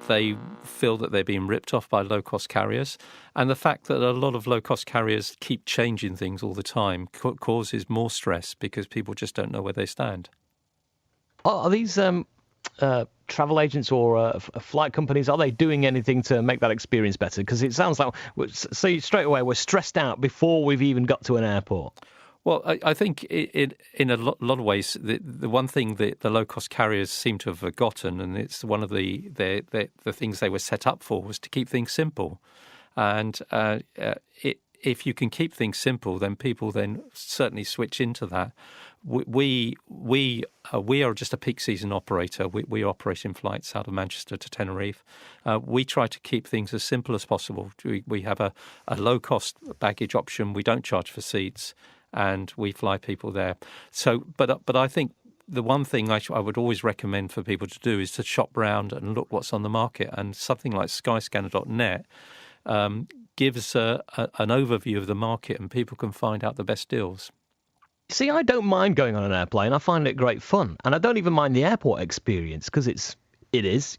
They feel that they're being ripped off by low-cost carriers, and the fact that a lot of low-cost carriers keep changing things all the time causes more stress because people just don't know where they stand. Are these travel agents or flight companies, are they doing anything to make that experience better? Because it sounds like, so straight away, we're stressed out before we've even got to an airport. Well, I think in a lot of ways, the one thing that the low-cost carriers seem to have forgotten, and it's one of the things they were set up for, was to keep things simple. And if you can keep things simple, then people then certainly switch into that. We are just a peak season operator. We operate in flights out of Manchester to Tenerife. We try to keep things as simple as possible. We have a low-cost baggage option. We don't charge for seats, and we fly people there. So, but I think the one thing I would always recommend for people to do is to shop around and look what's on the market. And something like skyscanner.net gives an overview of the market, and people can find out the best deals. See, I don't mind going on an airplane. I find it great fun. And I don't even mind the airport experience because it is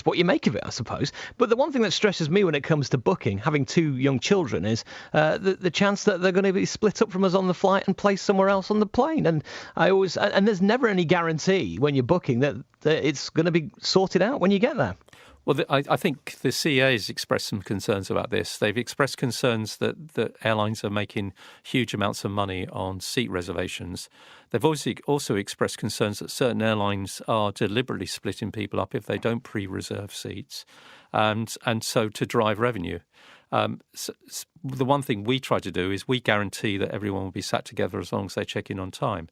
what you make of it, I suppose. But the one thing that stresses me when it comes to booking, having two young children, is the chance that they're going to be split up from us on the flight and placed somewhere else on the plane. And there's never any guarantee when you're booking that it's going to be sorted out when you get there. Well, I think the CAA has expressed some concerns about this. They've expressed concerns that airlines are making huge amounts of money on seat reservations. They've also expressed concerns that certain airlines are deliberately splitting people up if they don't pre-reserve seats, and so to drive revenue. So the one thing we try to do is we guarantee that everyone will be sat together as long as they check in on time.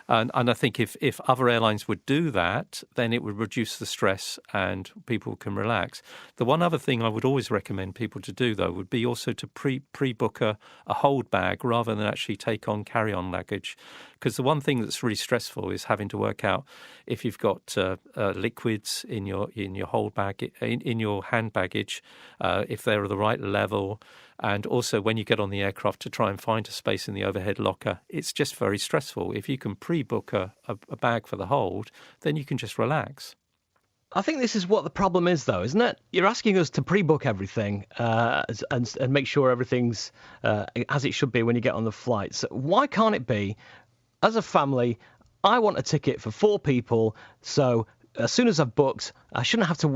And I think if other airlines would do that, then it would reduce the stress and people can relax. The one other thing I would always recommend people to do, though, would be also to pre-book a hold bag rather than actually take on carry-on luggage. Because the one thing that's really stressful is having to work out if you've got liquids in your hold bag, in your hand baggage, if they're the right level. And also when you get on the aircraft to try and find a space in the overhead locker, it's just very stressful. If you can pre-book a bag for the hold, then you can just relax. I think this is what the problem is, though, isn't it? You're asking us to pre-book everything and make sure everything's as it should be when you get on the flight. So why can't it be, as a family, I want a ticket for 4 people, so as soon as I've booked, I shouldn't have to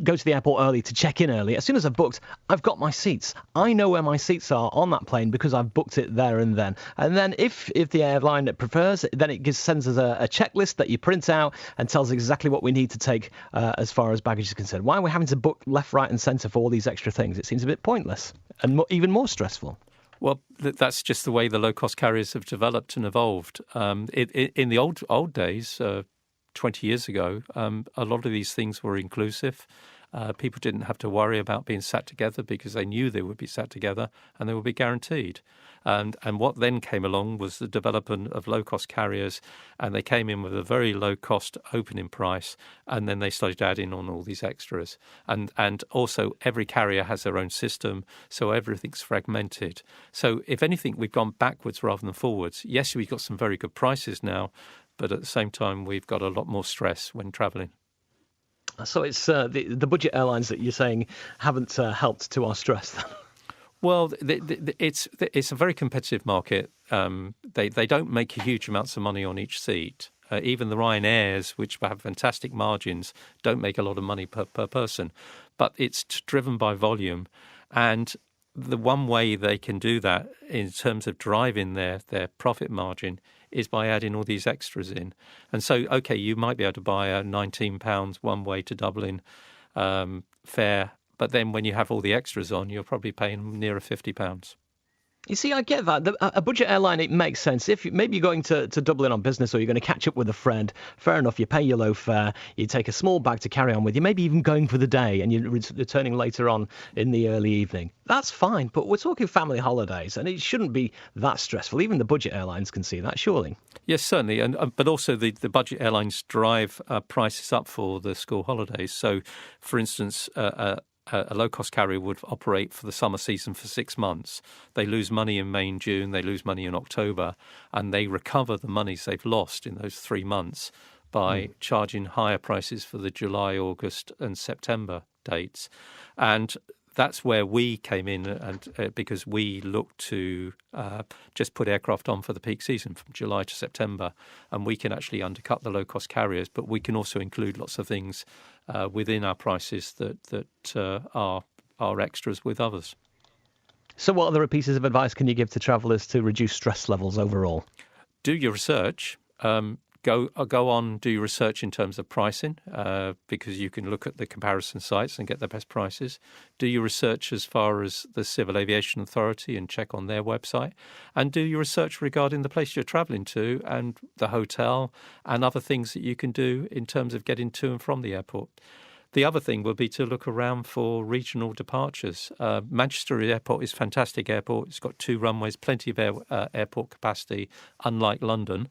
go to the airport early to check in early. As soon as I've booked, I've got my seats. I know where my seats are on that plane because I've booked it there and then. And then if the airline prefers, then it sends us a checklist that you print out and tells exactly what we need to take as far as baggage is concerned. Why are we having to book left, right and centre for all these extra things? It seems a bit pointless and even more stressful. Well, that's just the way the low-cost carriers have developed and evolved. In the old days, 20 years ago, a lot of these things were inclusive. People didn't have to worry about being sat together because they knew they would be sat together and they would be guaranteed. And what then came along was the development of low-cost carriers, and they came in with a very low-cost opening price, and then they started adding on all these extras. And also every carrier has their own system, so everything's fragmented. So if anything, we've gone backwards rather than forwards. Yes, we've got some very good prices now, but at the same time, we've got a lot more stress when travelling. So it's the budget airlines that you're saying haven't helped to our stress. Well, it's a very competitive market. They don't make huge amounts of money on each seat. Even the Ryanairs, which have fantastic margins, don't make a lot of money per person. But it's driven by volume. And the one way they can do that in terms of driving their profit margin is by adding all these extras in. And so, okay, you might be able to buy a £19 one way to Dublin fare, but then when you have all the extras on, you're probably paying nearer £50. You see, I get that. A budget airline, it makes sense. If maybe you're going to Dublin on business or you're going to catch up with a friend, fair enough, you pay your low fare, you take a small bag to carry on with you, maybe even going for the day and you're returning later on in the early evening. That's fine, but we're talking family holidays and it shouldn't be that stressful. Even the budget airlines can see that, surely. Yes, certainly. But also the budget airlines drive prices up for the school holidays. So, for instance, a low-cost carrier would operate for the summer season for 6 months. They lose money in May and June, they lose money in October, and they recover the monies they've lost in those 3 months by charging higher prices for the July, August and September dates. And that's where we came in, and because we look to just put aircraft on for the peak season from July to September, and we can actually undercut the low-cost carriers, but we can also include lots of things within our prices that are extras with others. So what other pieces of advice can you give to travellers to reduce stress levels overall? Do your research. Go on, do your research in terms of pricing, because you can look at the comparison sites and get the best prices. Do your research as far as the Civil Aviation Authority and check on their website. And do your research regarding the place you're travelling to and the hotel and other things that you can do in terms of getting to and from the airport. The other thing will be to look around for regional departures. Manchester Airport is a fantastic airport. It's got 2 runways, plenty of airport capacity, unlike London.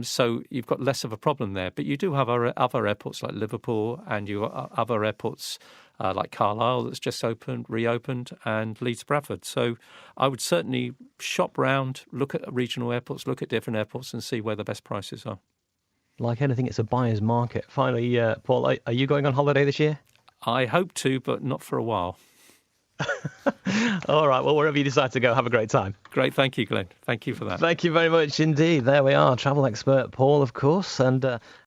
So you've got less of a problem there. But you do have other airports like Liverpool, and you have other airports like Carlisle that's just reopened, and Leeds Bradford. So I would certainly shop round, look at regional airports, look at different airports and see where the best prices are. Like anything, it's a buyer's market. Finally, Paul, are you going on holiday this year? I hope to, but not for a while. All right, well, wherever you decide to go, have a great time. Great, thank you, Glenn. Thank you for that. Thank you very much indeed. There we are, travel expert Paul, of course, and